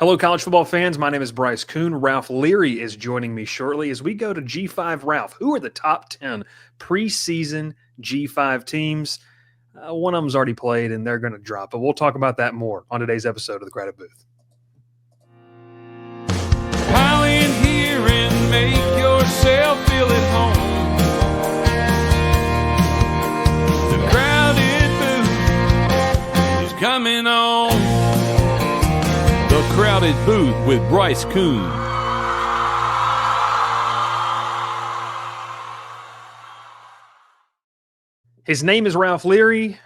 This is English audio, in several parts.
Hello, college football fans. My name is Bryce Kuhn. Ralph Leary is joining me shortly as we go to G5. Ralph, who are the top 10 preseason G5 teams? One of them's already played and they're going to drop, but we'll talk about that more on today's episode of The Crowded Booth. Pile in here and make yourself feel at home. The Crowded Booth is coming on. The Crowded Booth with Bryce Kuhn. His name is Ralph Leary.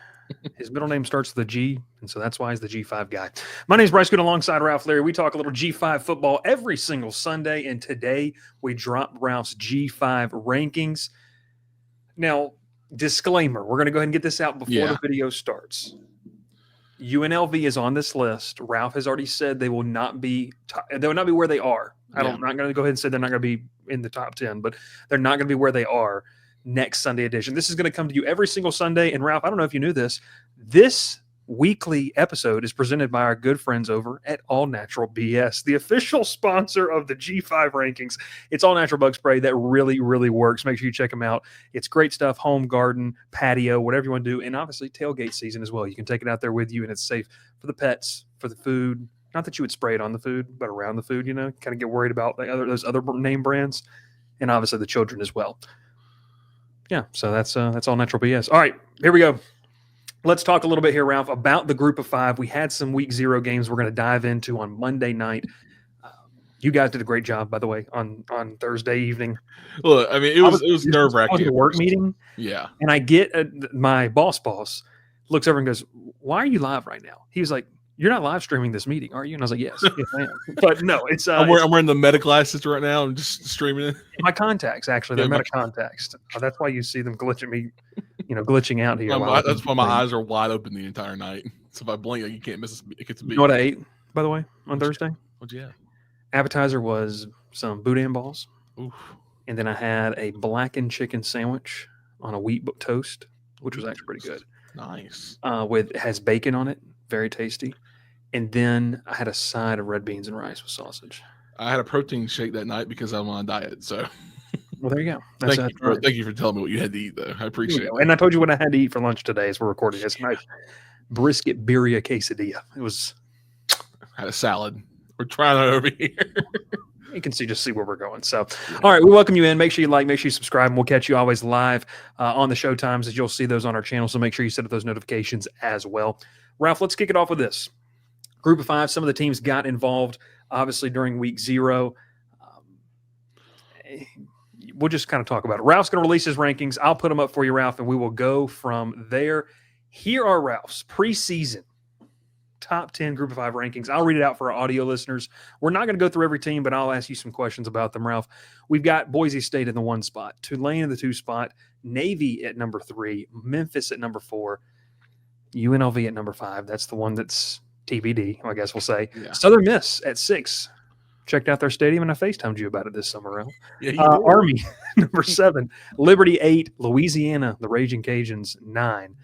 His middle name starts with a G, and so that's why he's the G5 guy. My name is Bryce Kuhn alongside Ralph Leary. We talk a little G5 football every single Sunday, and today we drop Ralph's G5 rankings. Now, disclaimer, we're going to go ahead and get this out before the video starts. UNLV is on this list. Ralph has already said they will not be where they are. I'm not going to go ahead and say they're not going to be in the top 10, but they're not going to be where they are next Sunday edition. This is going to come to you every single Sunday. And Ralph, I don't know if you knew this. This weekly episode is presented by our good friends over at All Natural BS, the official sponsor of the G5 rankings. It's all natural bug spray that really, really works. Make sure you check them out. It's great stuff, home, garden, patio, whatever you want to do. And obviously tailgate season as well. You can take it out there with you and it's safe for the pets, for the food. Not that you would spray it on the food, but around the food, kind of get worried about those other name brands and obviously the children as well. Yeah, so that's all natural BS. All right, here we go. Let's talk a little bit here, Ralph, about the group of five. We had some week 0 games we're going to dive into on Monday night. You guys did a great job, by the way, on Thursday evening. Look, I mean, it was nerve-wracking. I was at a work meeting. Yeah. And I get my boss looks over and goes, "Why are you live right now?" He was like, "You're not live streaming this meeting, are you?" And I was like, "Yes, yes I am." But no, it's I'm wearing the meta glasses right now. I'm just streaming it. My contacts, actually, they're meta contacts. That's why you see them glitching out here. That's why my eyes are wide open the entire night. So if I blink, you can't miss it. Gets You know what I ate, by the way, on Thursday? What'd you have? Appetizer was some boudin balls. Oof. And then I had a blackened chicken sandwich on a wheat toast, which was actually pretty good. Nice. Has bacon on it. Very tasty. And then I had a side of red beans and rice with sausage. I had a protein shake that night because I'm on a diet. So, well, there you go. Thank you for telling me what you had to eat, though. I appreciate it. And I told you what I had to eat for lunch today as we're recording. It's a nice brisket birria quesadilla. It was. I had a salad. We're trying it over here. You can just see where we're going. So, all right, we welcome you in. Make sure you like, make sure you subscribe, and we'll catch you always live on the show times as you'll see those on our channel. So make sure you set up those notifications as well. Ralph, let's kick it off with this. Group of five, some of the teams got involved, obviously, during week 0. We'll just kind of talk about it. Ralph's going to release his rankings. I'll put them up for you, Ralph, and we will go from there. Here are Ralph's preseason top 10 group of 5 rankings. I'll read it out for our audio listeners. We're not going to go through every team, but I'll ask you some questions about them, Ralph. We've got Boise State in the 1 spot, Tulane in the 2 spot, Navy at number 3, Memphis at number 4, UNLV at number 5. That's the one that's TBD, I guess we'll say. Yeah. Southern Miss at 6. Checked out their stadium, and I FaceTimed you about it this summer, Ralph. Yeah, Army, number 7. Liberty, 8. Louisiana, the Raging Cajuns, 9.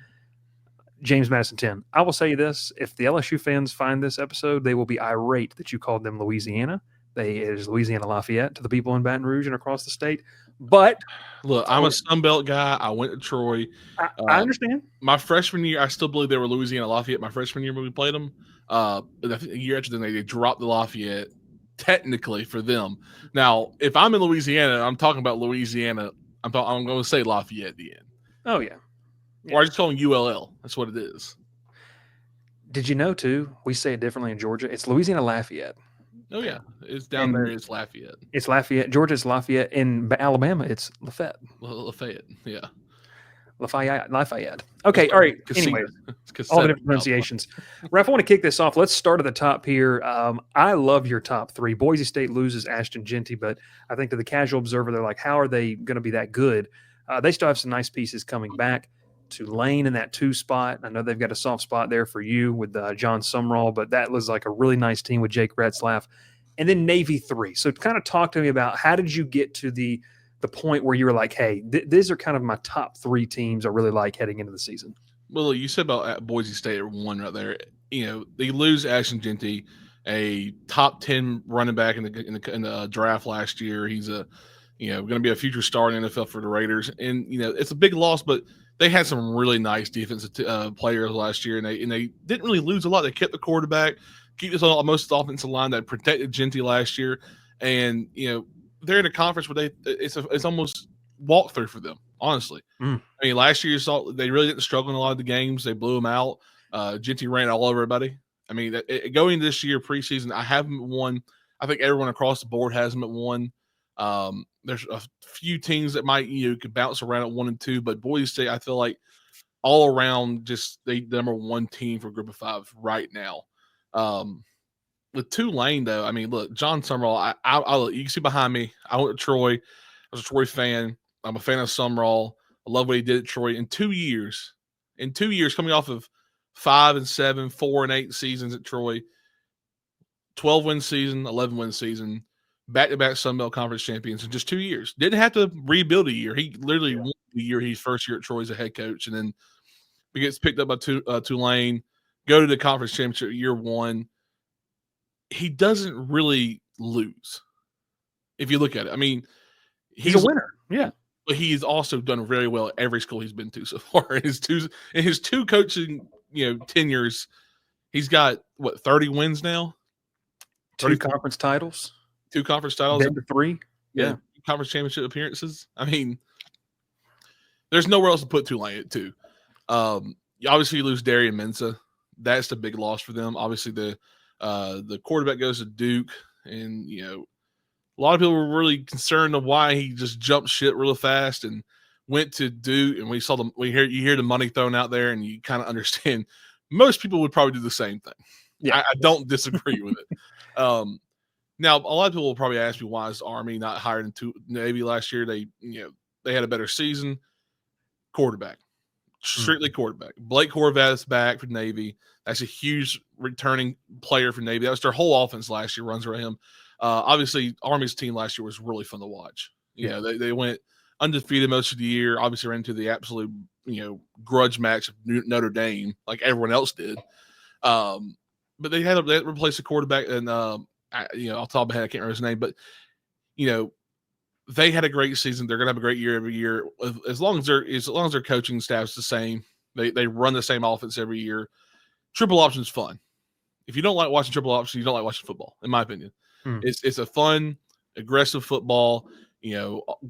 James Madison, 10. I will say this. If the LSU fans find this episode, they will be irate that you called them Louisiana. It is Louisiana Lafayette to the people in Baton Rouge and across the state. But look, I'm a Sunbelt guy. I went to Troy. I understand. My freshman year, I still believe they were Louisiana Lafayette. My freshman year when we played them, I think a year after then they dropped the Lafayette technically for them. Now, if I'm in Louisiana, I'm talking about Louisiana. I'm going to say Lafayette at the end. Oh yeah. Or I just call them ULL. That's what it is. Did you know too? We say it differently in Georgia. It's Louisiana Lafayette. Oh yeah, it's down there. It's Lafayette. It's Lafayette. Georgia's Lafayette. In Alabama, it's Lafayette. Lafayette. Yeah. Lafayette. Okay. All right. Anyway, all the different pronunciations. Ralph, I want to kick this off. Let's start at the top here. I love your top 3. Boise State loses Ashton Jeanty, but I think to the casual observer, they're like, how are they going to be that good? They still have some nice pieces coming back. Tulane in that 2 spot. I know they've got a soft spot there for you with John Sumrall, but that was like a really nice team with Jake Retzlaff. And then Navy 3. So kind of talk to me about how did you get to the point where you were like, hey, these are kind of my top 3 teams I really like heading into the season? Well, you said about Boise State at 1 right there. They lose Ashton Jeanty. a top 10 running back in the draft last year. He's going to be a future star in the NFL for the Raiders. And it's a big loss, but they had some really nice defensive players last year, and they didn't really lose a lot. They kept the quarterback, keep this on most of the offensive line that protected Genty last year, and they're in a conference where it's almost walkthrough for them, honestly. I mean, last year you saw they really didn't struggle in a lot of the games. They blew them out. Genty ran all over everybody. I mean, going this year preseason, I haven't won. I think everyone across the board hasn't won. There's a few teams that might could bounce around at 1 and 2, but Boise State, I feel like all around just the number one team for Group of 5 right now. With Tulane though, I mean, look, John Summerall. You can see behind me. I went to Troy. I was a Troy fan. I'm a fan of Summerall. I love what he did at Troy in 2 years. In 2 years, coming off of 5-7, 4-8 seasons at Troy, 12-win season, 11-win season, back-to-back Sun Belt Conference champions in just 2 years. Didn't have to rebuild a year. He literally won the year his first year at Troy as a head coach, and then he gets picked up by Tulane, go to the conference championship year 1. He doesn't really lose. If you look at it, I mean, he's a winner. Yeah. But he's also done very well at every school he's been to so far. In his two coaching, tenures, he's got 30 wins now? 2 conference titles. 2 conference titles. Then to 3. Yeah. Conference championship appearances. I mean, there's nowhere else to put Tulane at 2. Obviously you lose Darian Mensah. That's the big loss for them. Obviously the quarterback goes to Duke, and a lot of people were really concerned of why he just jumped shit real fast and went to Duke. And you hear the money thrown out there, and you kind of understand most people would probably do the same thing. Yeah, I don't disagree with it. Now, a lot of people will probably ask me why is Army not higher than Navy last year? They had a better season. Quarterback, strictly quarterback. Blake Horvath's back for Navy. That's a huge returning player for Navy. That was their whole offense last year. Runs around him. Obviously, Army's team last year was really fun to watch. They went undefeated most of the year. Obviously, ran into the absolute grudge match of Notre Dame, like everyone else did. But they had to replace the quarterback, and off the top of my head, I can't remember his name, but they had a great season. They're gonna have a great year every year as long as their coaching staff's the same. They run the same offense every year. Triple option's fun. If you don't like watching triple option, you don't like watching football, in my opinion. It's a fun, aggressive football,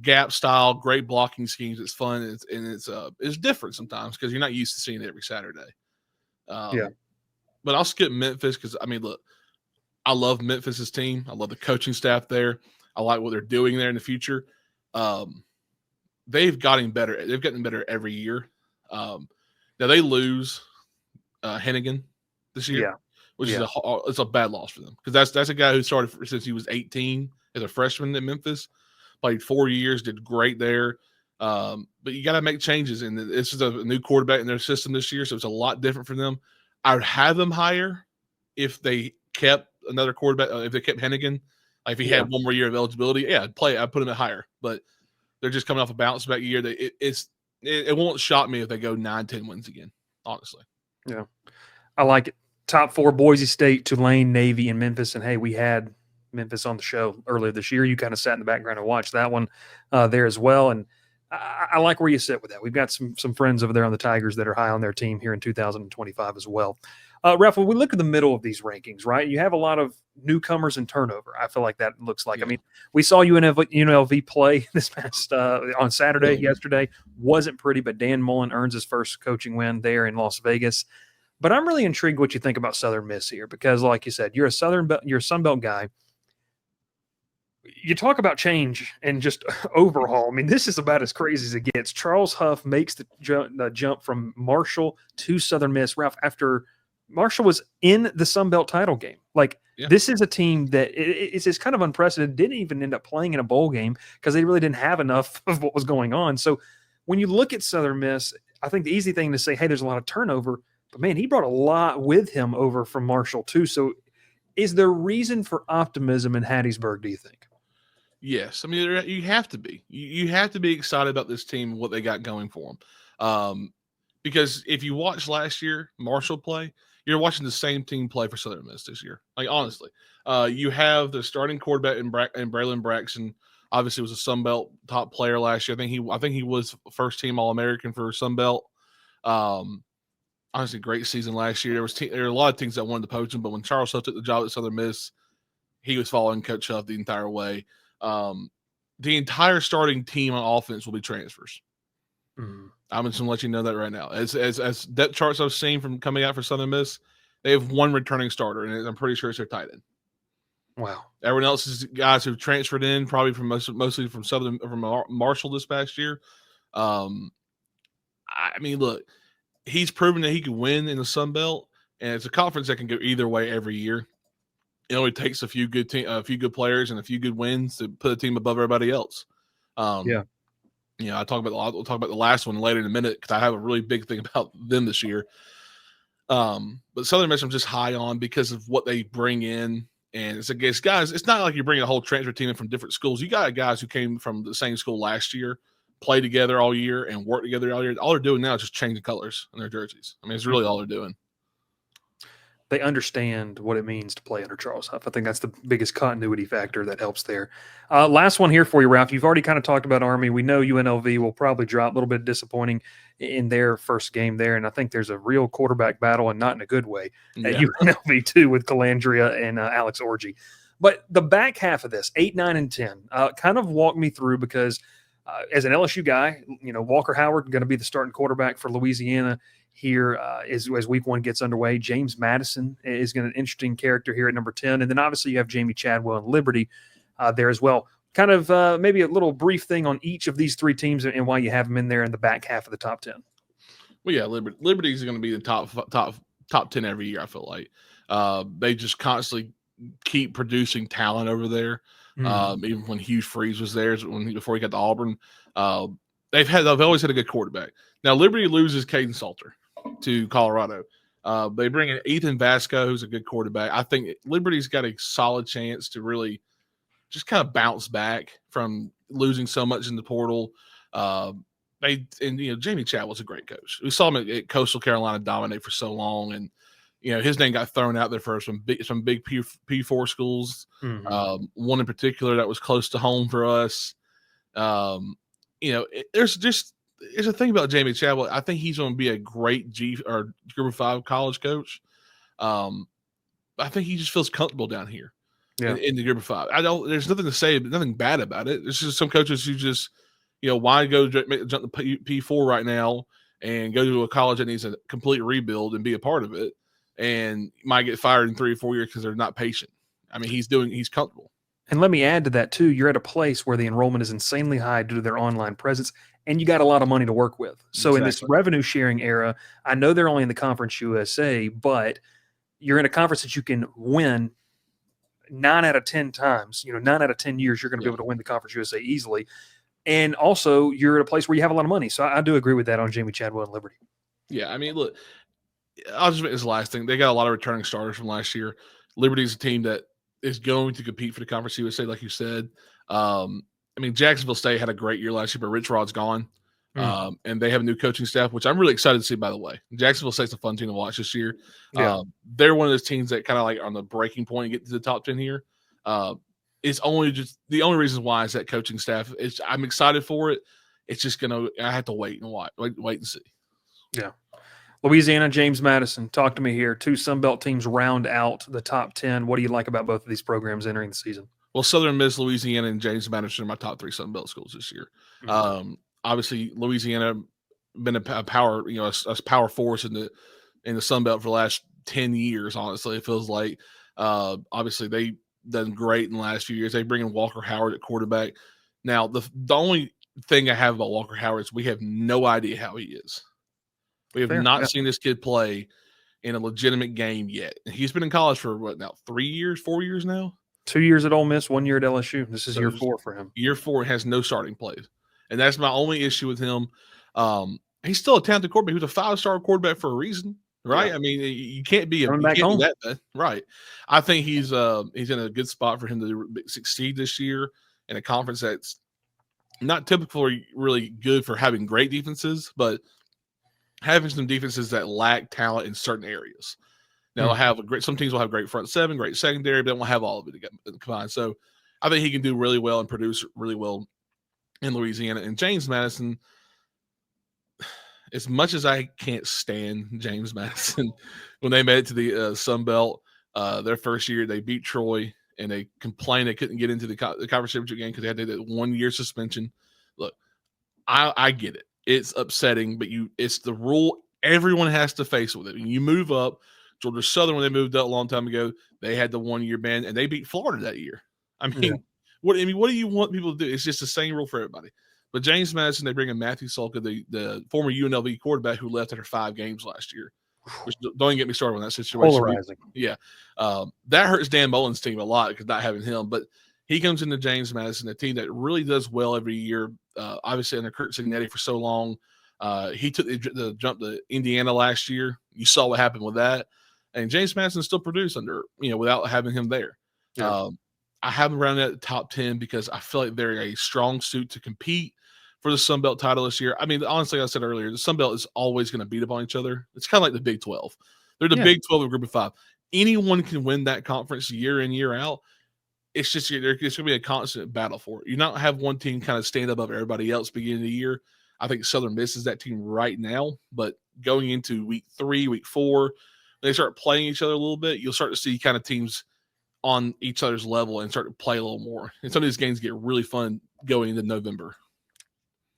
gap style, great blocking schemes. It's fun, it's different sometimes because you're not used to seeing it every Saturday. But I'll skip Memphis because I mean, look, I love Memphis's team. I love the coaching staff there. I like what they're doing there in the future. They've gotten better. They've gotten better every year. Now they lose Hennigan this year, which is it's a bad loss for them because that's a guy who started since he was 18 as a freshman in Memphis, played 4 years, did great there. But you got to make changes, and this is a new quarterback in their system this year, so it's a lot different for them. I would have them higher if they kept another quarterback. If they kept Hennigan, like if he had one more year of eligibility, I'd put him at higher. But they're just coming off a bounce back year. It won't shock me if they go 9-10 wins again. Honestly, yeah, I like it. Top 4: Boise State, Tulane, Navy, and Memphis. And hey, we had Memphis on the show earlier this year. You kind of sat in the background and watched that one there as well. And I like where you sit with that. We've got some friends over there on the Tigers that are high on their team here in 2025 as well. Ralph, when we look at the middle of these rankings, right, you have a lot of newcomers and turnover. I feel like that looks like. I mean, we saw UNLV play this past on Saturday, yesterday. Wasn't pretty, but Dan Mullen earns his first coaching win there in Las Vegas. But I'm really intrigued what you think about Southern Miss here because, like you said, you're a Sun Belt guy. You talk about change and just overhaul. I mean, this is about as crazy as it gets. Charles Huff makes the jump from Marshall to Southern Miss, Ralph, after Marshall was in the Sun Belt title game. This is a team that it's kind of unprecedented. Didn't even end up playing in a bowl game because they really didn't have enough of what was going on. So when you look at Southern Miss, I think the easy thing to say, hey, there's a lot of turnover. But, man, he brought a lot with him over from Marshall too. So is there reason for optimism in Hattiesburg, do you think? Yes. I mean, you have to be. You have to be excited about this team, what they got going for them. Because if you watch last year Marshall play, you're watching the same team play for Southern Miss this year. Like, honestly, you have the starting quarterback in Braylon Braxton. Obviously, was a Sun Belt top player last year. I think he was first team All American for Sun Belt. Honestly, great season last year. There were a lot of teams that wanted to poach him, but when Charles Huff took the job at Southern Miss, he was following Coach Huff the entire way. The entire starting team on offense will be transfers. I'm just going to let you know that right now. As depth charts I've seen from coming out for Southern Miss, they have one returning starter, and I'm pretty sure it's their tight end. Wow. Everyone else is guys who've transferred in, probably mostly from Marshall this past year. I mean, look, he's proven that he can win in the Sun Belt, and it's a conference that can go either way every year. It only takes a few good players and a few good wins to put a team above everybody else. Yeah. We'll talk about the last one later in a minute because I have a really big thing about them this year. But Southern Miss I'm just high on because of what they bring in. And it's against guys. It's not like you're bringing a whole transfer team in from different schools. You got guys who came from the same school last year, play together all year, and work together all year. All they're doing now is just changing colors on their jerseys. I mean, it's really all they're doing. They understand what it means to play under Charles Huff. I think that's the biggest continuity factor that helps there. Last one here for you, Ralph. You've already kind of talked about Army. We know UNLV will probably drop. A little bit disappointing in their first game there, and I think there's a real quarterback battle, and not in a good way, at UNLV too with Calandria and Alex Orji. But the back half of this, 8, 9, and 10, kind of walk me through because as an LSU guy, Walker Howard going to be the starting quarterback for Louisiana here as week one gets underway. James Madison is going to be an interesting character here at number 10. And then obviously you have Jamie Chadwell and Liberty there as well. Kind of maybe a little brief thing on each of these three teams and why you have them in there in the back half of the top 10. Well, yeah, Liberty is going to be the top 10 every year, I feel like. They just constantly keep producing talent over there. Even when Hugh Freeze was there, before he got to Auburn, they've always had a good quarterback. Now Liberty loses Caden Salter to Colorado. They bring in Ethan Vasco, who's a good quarterback. I think Liberty's got a solid chance to really just kind of bounce back from losing so much in the portal. Jamie Chadwell's a great coach. We saw him at Coastal Carolina dominate for so long, and his name got thrown out there for some big P4 schools. One in particular that was close to home for us. There's a thing about Jamie Chadwell. I think he's going to be a great Group of 5 college coach. I think he just feels comfortable down here in the Group of 5. There's nothing to say, nothing bad about it. There's just some coaches who just, why go jump the P4 right now and go to a college that needs a complete rebuild and be a part of it, and might get fired in 3 or 4 years because they're not patient. I mean, he's comfortable. And let me add to that too. You're at a place where the enrollment is insanely high due to their online presence, and you got a lot of money to work with. So in this revenue sharing era, I know they're only in the Conference USA, but you're in a conference that you can win 9 out of 10 times. 9 out of 10 years, you're going to be able to win the Conference USA easily. And also, you're at a place where you have a lot of money. So I do agree with that on Jamie Chadwell and Liberty. Yeah, I mean, look, I'll just make this last thing. They got a lot of returning starters from last year. Liberty's a team that is going to compete for the Conference USA, like you said. Jacksonville State had a great year last year, but Rich Rod's gone. And they have a new coaching staff, which I'm really excited to see, by the way. Jacksonville State's a fun team to watch this year. They're one of those teams that kind of like on the breaking point and get to the top 10 here. It's only just the only reason why is that coaching staff. I'm excited for it. It's just I have to wait and see. Yeah. Louisiana, James Madison, talk to me here. 2 Sunbelt teams round out the top 10. What do you like about both of these programs entering the season? Well, Southern Miss, Louisiana, and James Madison are my top 3 Sunbelt schools this year. Obviously, Louisiana been a power, a power force in the Sunbelt for the last 10 years. Honestly, it feels like. Obviously, they done great in the last few years. They bring in Walker Howard at quarterback. Now, the only thing I have about Walker Howard is we have no idea how he is. We have not seen this kid play in a legitimate game yet. He's been in college for 4 years now? 2 years at Ole Miss, 1 year at LSU. This is year 4 for him. Year 4 has no starting plays. And that's my only issue with him. He's still a talented quarterback. He was a 5-star quarterback for a reason, right? Yeah. I mean, you can't be that bad. Right. I think he's in a good spot for him to succeed this year in a conference that's not typically really good for having great defenses, but having some defenses that lack talent in certain areas. Now they'll have some teams will have great front seven, great secondary, but they won't have all of it combined. So I think he can do really well and produce really well in Louisiana. And James Madison, as much as I can't stand James Madison, when they made it to the Sun Belt their first year, they beat Troy, and they complained they couldn't get into the conference championship game because they had that 1 year suspension. Look, I get it. It's upsetting, but it's the rule. Everyone has to face with it. When you move up, Georgia Southern, when they moved up a long time ago, they had the 1 year ban, and they beat Florida that year. I mean, what do you want people to do? It's just the same rule for everybody. But James Madison, they bring in Matthew Sulka, the former UNLV quarterback who left after 5 games last year. Which don't even get me started on that situation. Polarizing. Yeah, that hurts Dan Mullen's team a lot because not having him. But he comes into James Madison, a team that really does well every year. Obviously, under Kurt Signetti for so long, he took the jump to Indiana last year. You saw what happened with that, and James Madison still produced under without having him there. Yeah. I have them around at the top 10 because I feel like they're a strong suit to compete for the Sun Belt title this year. I mean, honestly, like I said earlier, the Sun Belt is always going to beat up on each other. It's kind of like the Big 12. They're the Big 12 of Group of 5. Anyone can win that conference year in, year out. It's just it's going to be a constant battle for it. You not have one team kind of stand above everybody else beginning of the year. I think Southern Miss is that team right now, but going into week 3, week 4, when they start playing each other a little bit, you'll start to see kind of teams on each other's level and start to play a little more. And some of these games get really fun going into November.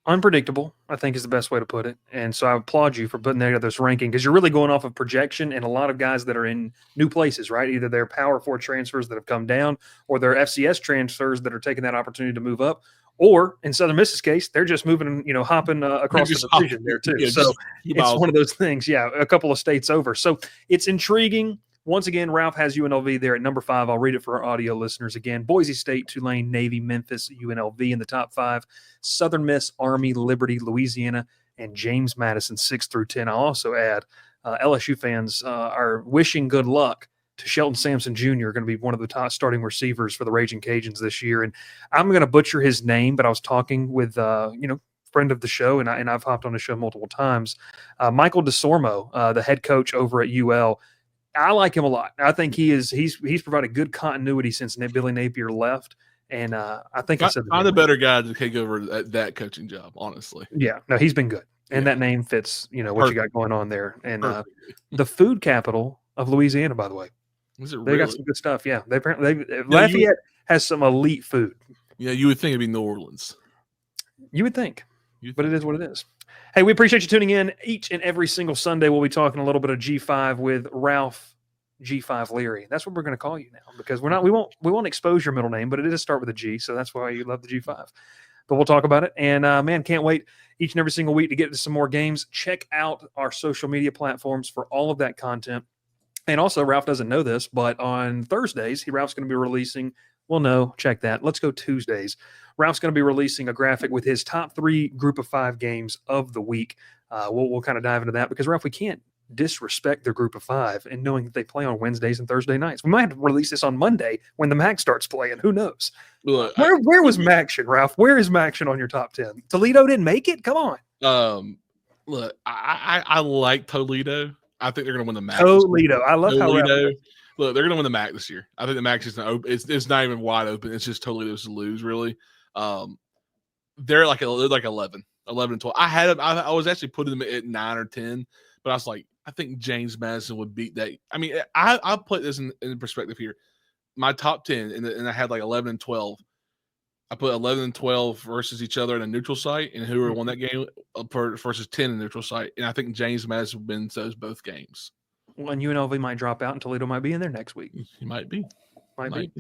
Unpredictable, I think, is the best way to put it. And so I applaud you for putting together this ranking because you're really going off of projection and a lot of guys that are in new places, right? Either they're Power 4 transfers that have come down or they're FCS transfers that are taking that opportunity to move up. Or in Southern Miss's case, they're just moving, hopping across the division there too. So it's one of those things. Yeah, a couple of states over. So it's intriguing. Once again, Ralph has UNLV there at number 5. I'll read it for our audio listeners again. Boise State, Tulane, Navy, Memphis, UNLV in the top 5. Southern Miss, Army, Liberty, Louisiana, and James Madison 6 through 10. I'll also add LSU fans are wishing good luck to Shelton Sampson Jr., going to be one of the top starting receivers for the Raging Cajuns this year. And I'm going to butcher his name, but I was talking with, friend of the show, and I've hopped on the show multiple times, Michael DeSormo, the head coach over at UL. I like him a lot. I think he's provided good continuity since Billy Napier left, and I think I'm the better guy to take over that coaching job. Honestly, yeah, no, he's been good, and that name fits. What you got going on there, and the food capital of Louisiana, by the way. Is it they really? Got some good stuff. Yeah, Lafayette has some elite food. Yeah, you would think it'd be New Orleans. You would think, but it is what it is. Hey, we appreciate you tuning in each and every single Sunday. We'll be talking a little bit of G5 with Ralph G5 Leary. That's what we're going to call you now because we won't expose your middle name, but it does start with a G, so that's why you love the G5. But we'll talk about it. And man, can't wait each and every single week to get to some more games. Check out our social media platforms for all of that content. And also, Ralph doesn't know this, but on Thursdays, Ralph's going to be releasing. Well, no, check that. Let's go Tuesdays. Ralph's going to be releasing a graphic with his top 3 Group of 5 games of the week. We'll kind of dive into that because, Ralph, we can't disrespect their Group of 5 and knowing that they play on Wednesdays and Thursday nights. We might have to release this on Monday when the MAC starts playing. Who knows? Look, where was Maction, Ralph? Where is Maction on your top 10? Toledo didn't make it? Come on. Look, I like Toledo. I think they're going to win the MAC. Toledo. I love Toledo. Look, they're going to win the MAC this year. I think the MAC is open. It's not even wide open. It's just Toledo's to lose, really. They're like 11 and 12. I was actually putting them at 9 or 10, but I was like, I think James Madison would beat that. I mean, I'll put this in perspective here. My top 10, and I had like 11 and 12. I put 11 and 12 versus each other in a neutral site, and whoever won that game versus 10 in a neutral site. And I think James Madison wins those both games. Well, and UNLV might drop out, and Toledo might be in there next week. He might be. Might be.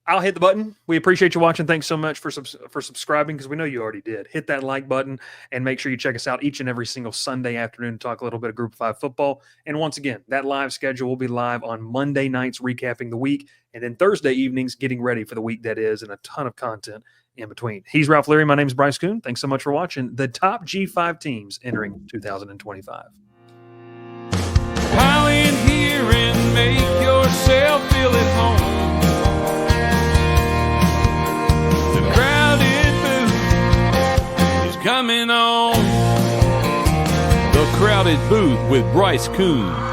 I'll hit the button. We appreciate you watching. Thanks so much for subscribing because we know you already did. Hit that like button and make sure you check us out each and every single Sunday afternoon to talk a little bit of Group 5 football. And once again, that live schedule will be live on Monday nights recapping the week and then Thursday evenings getting ready for the week that is and a ton of content in between. He's Ralph Leary. My name is Bryce Kuhn. Thanks so much for watching the top G5 teams entering 2025. Pile in here and make yourself feel at home. The crowded booth is coming on. The Crowded Booth with Bryce Kuhn.